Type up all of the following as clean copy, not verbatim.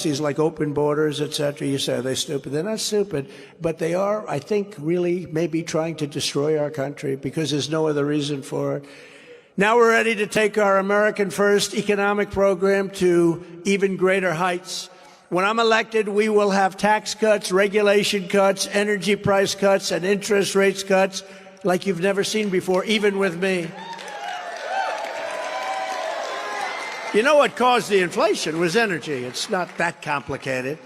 policies like open borders, etc. You say, are they stupid? They're not stupid, but they are, I think, really maybe trying to destroy our country because there's no other reason for it. Now we're ready to take our American First economic program to even greater heights. When I'm elected, we will have tax cuts, regulation cuts, energy price cuts, and interest rates cuts like you've never seen before, even with me. You know what caused the inflation was energy. It's not that complicated.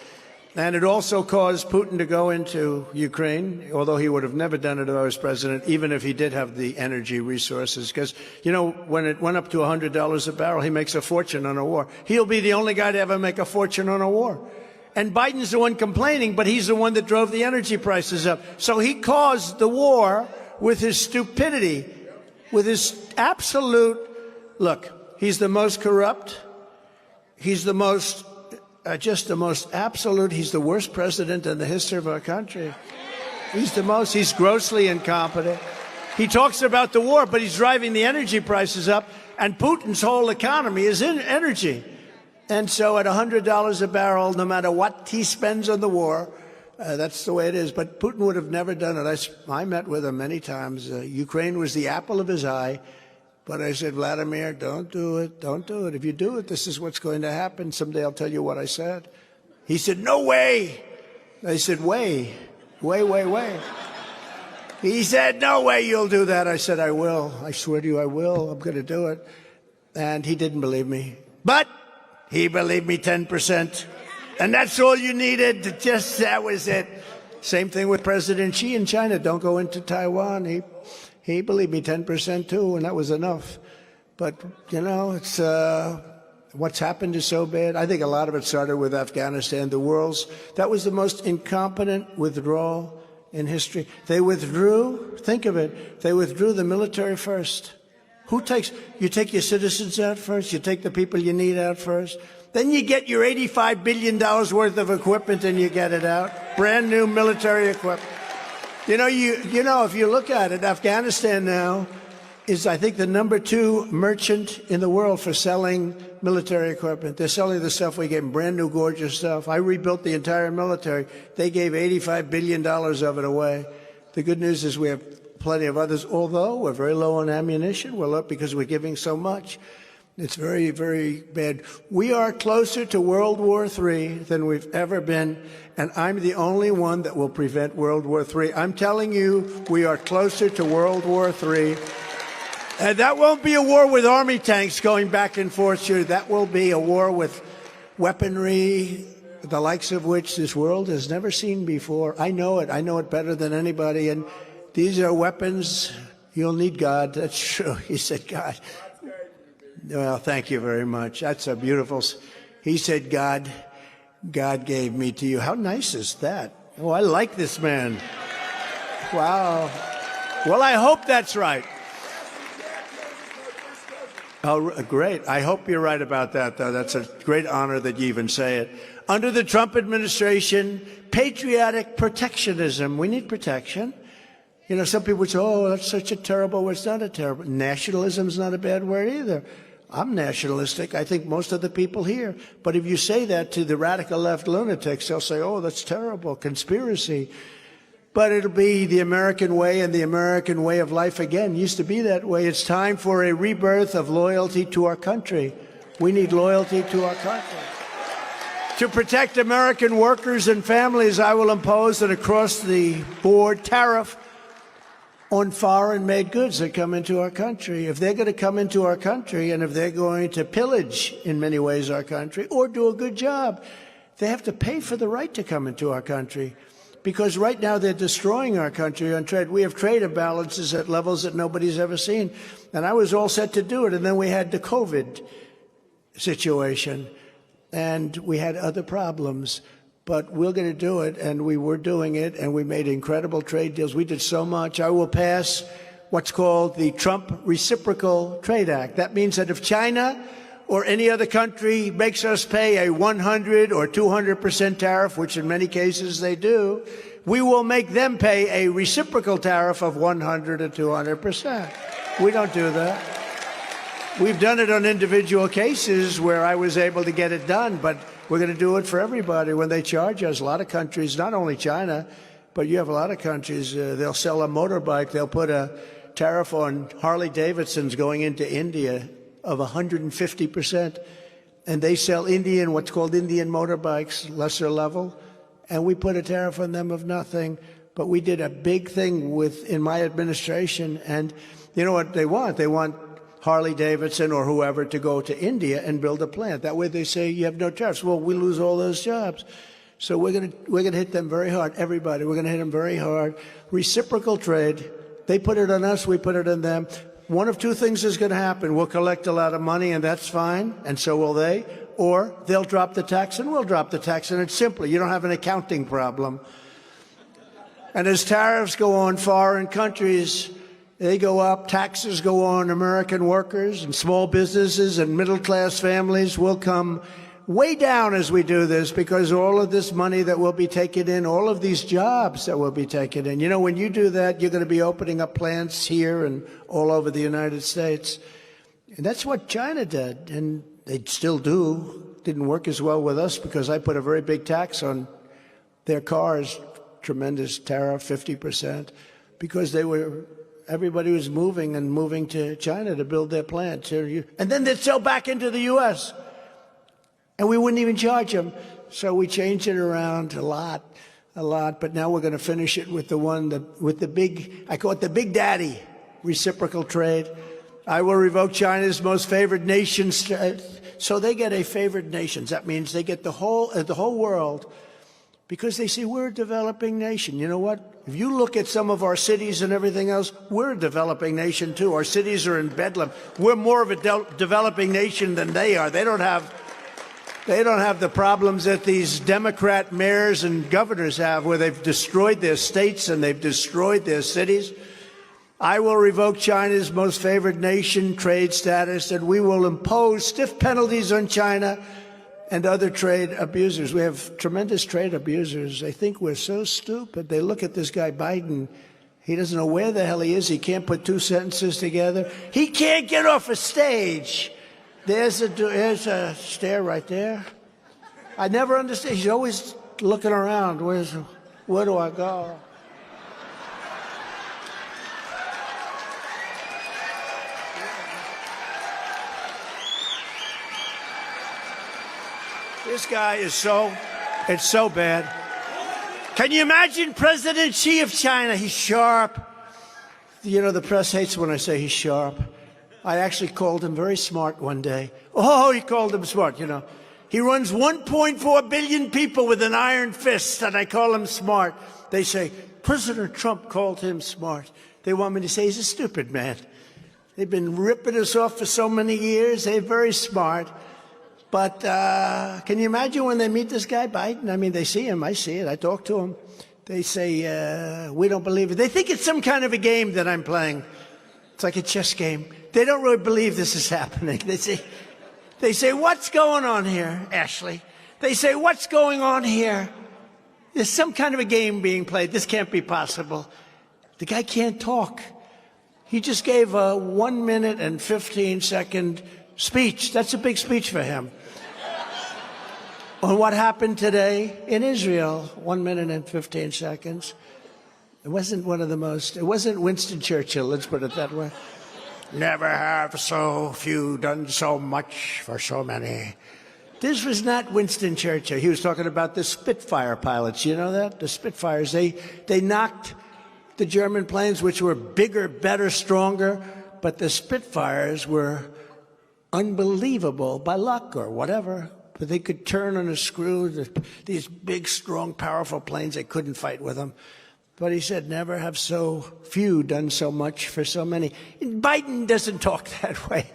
And it also caused Putin to go into Ukraine, although he would have never done it if I was president, even if he did have the energy resources. Because, you know, when it went up to $100 a barrel, he makes a fortune on a war. He'll be the only guy to ever make a fortune on a war. And Biden's the one complaining, but he's the one that drove the energy prices up. So he caused the war with his stupidity, with his absolute, look, he's the most corrupt, he's the most just the most absolute. He's the worst president in the history of our country. He's grossly incompetent. He talks about the war, but he's driving the energy prices up, and Putin's whole economy is in energy. And so at $100 a barrel, no matter what he spends on the war, that's the way it is. But Putin would have never done it. I met with him many times. Ukraine was the apple of his eye. But I said, Vladimir, don't do it. Don't do it. If you do it, this is what's going to happen. Someday I'll tell you what I said. He said, no way. I said, way. He said, no way you'll do that. I said, I will. I swear to you, I will. I'm going to do it. And he didn't believe me. But he believed me 10%. And that's all you needed. That was it. Same thing with President Xi in China. Don't go into Taiwan. He believed me 10% too, and that was enough. But, you know, it's what's happened is so bad. I think a lot of it started with Afghanistan. That was the most incompetent withdrawal in history. They withdrew, think of it, they withdrew the military first. You take your citizens out first, you take the people you need out first, then you get your $85 billion worth of equipment and you get it out, brand new military equipment. You know, if you look at it, Afghanistan now is, I think, the #2 merchant in the world for selling military equipment. They're selling the stuff we gave them, brand new, gorgeous stuff. I rebuilt the entire military. They gave $85 billion of it away. The good news is we have plenty of others, although we're very low on ammunition. We're low because we're giving so much. It's very, very bad. We are closer to World War III than we've ever been, and I'm the only one that will prevent World War III. I'm telling you, we are closer to World War III. And that won't be a war with army tanks going back and forth. Sure, that will be a war with weaponry, the likes of which this world has never seen before. I know it. I know it better than anybody. And these are weapons. You'll need God. That's true. He said, God. Well, thank you very much. That's a beautiful. He said, God gave me to you. How nice is that? Oh, I like this man. Wow. Well, I hope that's right. Oh, great. I hope you're right about that, though. That's a great honor that you even say it. Under the Trump administration, patriotic protectionism. We need protection. You know, some people would say, oh, that's such a terrible word. It's not a terrible. Nationalism is not a bad word either. I'm nationalistic. I think most of the people here. But if you say that to the radical left lunatics, they'll say, oh, that's terrible, conspiracy. But it'll be the American way, and the American way of life again used to be that way. It's time for a rebirth of loyalty to our country. We need loyalty to our country. To protect American workers and families, I will impose an across-the-board tariff on foreign-made goods that come into our country. If they're going to come into our country, and if they're going to pillage, in many ways, our country, or do a good job, they have to pay for the right to come into our country. Because right now they're destroying our country on trade. We have trade imbalances at levels that nobody's ever seen. And I was all set to do it, and then we had the COVID situation, and we had other problems. But we're going to do it, and we were doing it, and we made incredible trade deals. We did so much. I will pass what's called the Trump Reciprocal Trade Act. That means that if China or any other country makes us pay a 100 or 200% tariff, which in many cases they do, we will make them pay a reciprocal tariff of 100 or 200%. We don't do that. We've done it on individual cases where I was able to get it done, but we're going to do it for everybody when they charge us. A lot of countries, not only China, but you have a lot of countries, they'll sell a motorbike, they'll put a tariff on Harley Davidsons going into India of 150%, and they sell what's called Indian motorbikes, lesser level, and we put a tariff on them of nothing. But we did a big thing in my administration, and you know what they want? They want Harley Davidson or whoever to go to India and build a plant. That way they say you have no tariffs. Well, we lose all those jobs. So we're gonna hit them very hard. Everybody, we're gonna hit them very hard. Reciprocal trade. They put it on us, we put it on them. One of two things is gonna happen. We'll collect a lot of money and that's fine, and so will they. Or they'll drop the tax and we'll drop the tax, and it's simple. You don't have an accounting problem. And as tariffs go on foreign countries, they go up, taxes go on American workers and small businesses, and middle-class families will come way down as we do this, because all of this money that will be taken in, all of these jobs that will be taken in. You know, when you do that, you're going to be opening up plants here and all over the United States. And that's what China did, and they still do. Didn't work as well with us because I put a very big tax on their cars, tremendous tariff, 50%, because everybody was moving to China to build their plants. And then they'd sell back into the U.S., and we wouldn't even charge them. So we changed it around a lot. But now we're going to finish it with the big, I call it the Big Daddy, reciprocal trade. I will revoke China's most favored nation. So they get a favored nations. That means they get the whole world, because they see we're a developing nation. You know what? If you look at some of our cities and everything else, we're a developing nation too. Our cities are in bedlam. We're more of a developing nation than they are. They don't have the problems that these Democrat mayors and governors have, where they've destroyed their states and they've destroyed their cities. I will revoke China's most favored nation trade status, and we will impose stiff penalties on China and other trade abusers. We have tremendous trade abusers. They think we're so stupid. They look at this guy Biden. He doesn't know where the hell he is. He can't put two sentences together. He can't get off a stage. There's a stair right there. I never understand. He's always looking around. Where do I go? This guy is it's so bad. Can you imagine President Xi of China? He's sharp. You know, the press hates when I say he's sharp. I actually called him very smart one day. Oh, he called him smart, you know. He runs 1.4 billion people with an iron fist, and I call him smart. They say, President Trump called him smart. They want me to say he's a stupid man. They've been ripping us off for so many years. They're very smart. But can you imagine when they meet this guy Biden? I mean, they see him. I see it. I talk to him. They say, we don't believe it. They think it's some kind of a game that I'm playing. It's like a chess game. They don't really believe this is happening. They say, what's going on here, Ashley? They say, what's going on here? There's some kind of a game being played. This can't be possible. The guy can't talk. He just gave a 1 minute and 15-second speech. That's a big speech for him. On what happened today in Israel, 1 minute and 15 seconds. It wasn't it wasn't Winston Churchill, let's put it that way. Never have so few done so much for so many. This was not Winston Churchill. He was talking about the Spitfire pilots. You know that? The Spitfires, they knocked the German planes, which were bigger, better, stronger, but the Spitfires were unbelievable by luck or whatever. But they could turn on a screw. These big, strong, powerful planes, they couldn't fight with them. But he said, never have so few done so much for so many. Biden doesn't talk that way.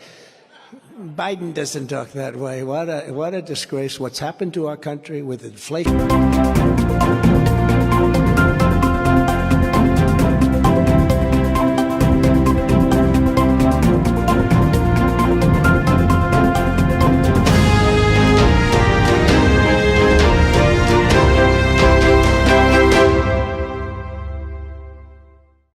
Biden doesn't talk that way. What a disgrace. What's happened to our country with inflation.